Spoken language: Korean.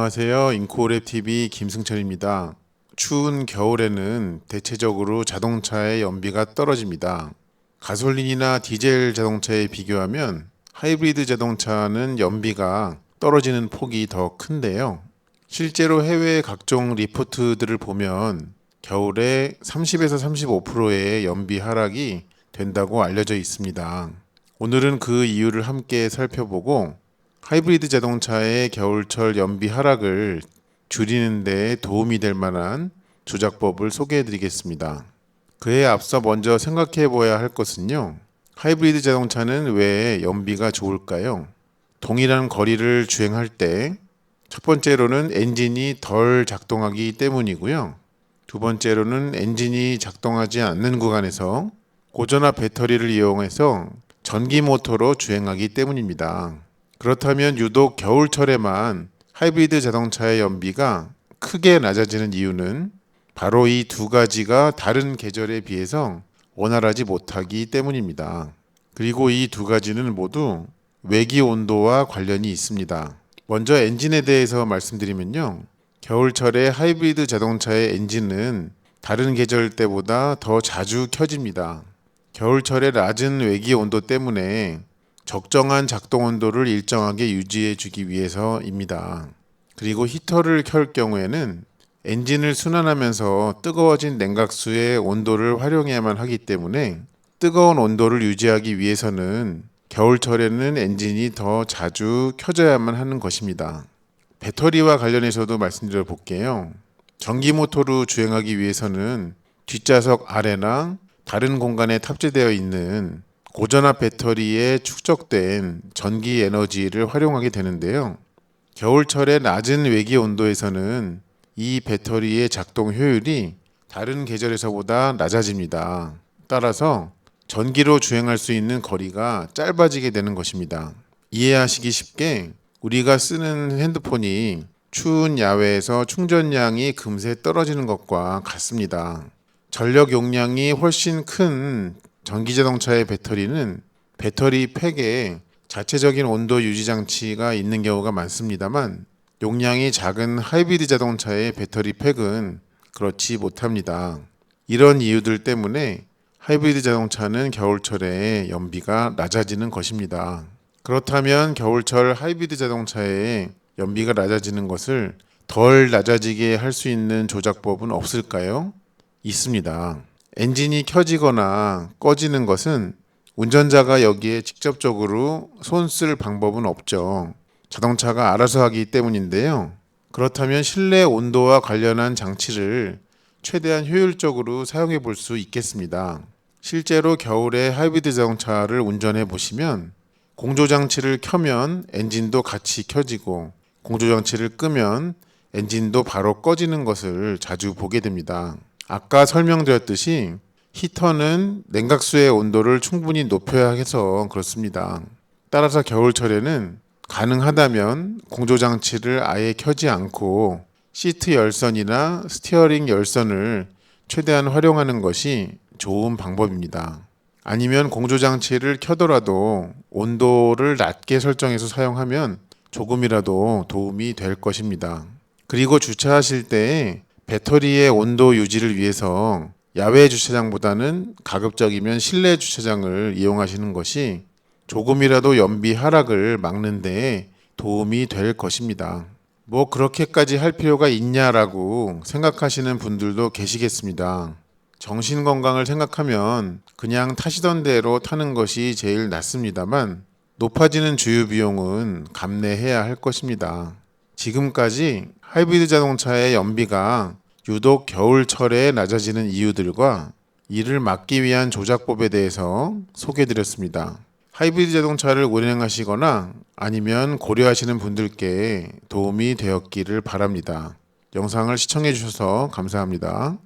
안녕하세요. 인코랩TV 김승철입니다. 추운 겨울에는 대체적으로 자동차의 연비가 떨어집니다. 가솔린이나 디젤 자동차에 비교하면 하이브리드 자동차는 연비가 떨어지는 폭이 더 큰데요. 실제로 해외 각종 리포트들을 보면 겨울에 30에서 35%의 연비 하락이 된다고 알려져 있습니다. 오늘은 그 이유를 함께 살펴보고 하이브리드 자동차의 겨울철 연비 하락을 줄이는 데 도움이 될 만한 조작법을 소개해 드리겠습니다. 그에 앞서 먼저 생각해 보아야 할 것은요. 하이브리드 자동차는 왜 연비가 좋을까요? 동일한 거리를 주행할 때 첫 번째로는 엔진이 덜 작동하기 때문이고요. 두 번째로는 엔진이 작동하지 않는 구간에서 고전압 배터리를 이용해서 전기 모터로 주행하기 때문입니다. 그렇다면 유독 겨울철에만 하이브리드 자동차의 연비가 크게 낮아지는 이유는 바로 이 두 가지가 다른 계절에 비해서 원활하지 못하기 때문입니다. 그리고 이 두 가지는 모두 외기 온도와 관련이 있습니다. 먼저 엔진에 대해서 말씀드리면요. 겨울철에 하이브리드 자동차의 엔진은 다른 계절 때보다 더 자주 켜집니다. 겨울철의 낮은 외기 온도 때문에 적정한 작동 온도를 일정하게 유지해 주기 위해서입니다. 그리고 히터를 켤 경우에는 엔진을 순환하면서 뜨거워진 냉각수의 온도를 활용해야만 하기 때문에 뜨거운 온도를 유지하기 위해서는 겨울철에는 엔진이 더 자주 켜져야만 하는 것입니다. 배터리와 관련해서도 말씀드려 볼게요. 전기 모터로 주행하기 위해서는 뒷좌석 아래나 다른 공간에 탑재되어 있는 고전압 배터리에 축적된 전기 에너지를 활용하게 되는데요. 겨울철의 낮은 외기 온도에서는 이 배터리의 작동 효율이 다른 계절에서보다 낮아집니다. 따라서 전기로 주행할 수 있는 거리가 짧아지게 되는 것입니다. 이해하시기 쉽게 우리가 쓰는 핸드폰이 추운 야외에서 충전량이 금세 떨어지는 것과 같습니다. 전력 용량이 훨씬 큰 전기자동차의 배터리는 배터리 팩에 자체적인 온도 유지 장치가 있는 경우가 많습니다만 용량이 작은 하이브리드 자동차의 배터리 팩은 그렇지 못합니다. 이런 이유들 때문에 하이브리드 자동차는 겨울철에 연비가 낮아지는 것입니다. 그렇다면 겨울철 하이브리드 자동차의 연비가 낮아지는 것을 덜 낮아지게 할 수 있는 조작법은 없을까요? 있습니다. 엔진이 켜지거나 꺼지는 것은 운전자가 여기에 직접적으로 손 쓸 방법은 없죠. 자동차가 알아서 하기 때문인데요. 그렇다면 실내 온도와 관련한 장치를 최대한 효율적으로 사용해 볼 수 있겠습니다. 실제로 겨울에 하이브리드 자동차를 운전해 보시면 공조장치를 켜면 엔진도 같이 켜지고 공조장치를 끄면 엔진도 바로 꺼지는 것을 자주 보게 됩니다. 아까 설명드렸듯이 히터는 냉각수의 온도를 충분히 높여야 해서 그렇습니다. 따라서 겨울철에는 가능하다면 공조장치를 아예 켜지 않고 시트 열선이나 스티어링 열선을 최대한 활용하는 것이 좋은 방법입니다. 아니면 공조장치를 켜더라도 온도를 낮게 설정해서 사용하면 조금이라도 도움이 될 것입니다. 그리고 주차하실 때 배터리의 온도 유지를 위해서 야외 주차장보다는 가급적이면 실내 주차장을 이용하시는 것이 조금이라도 연비 하락을 막는 데 도움이 될 것입니다. 뭐 그렇게까지 할 필요가 있냐라고 생각하시는 분들도 계시겠습니다. 정신 건강을 생각하면 그냥 타시던 대로 타는 것이 제일 낫습니다만 높아지는 주유 비용은 감내해야 할 것입니다. 지금까지 하이브리드 자동차의 연비가 유독 겨울철에 낮아지는 이유들과 이를 막기 위한 조작법에 대해서 소개해드렸습니다. 하이브리드 자동차를 운행하시거나 아니면 고려하시는 분들께 도움이 되었기를 바랍니다. 영상을 시청해 주셔서 감사합니다.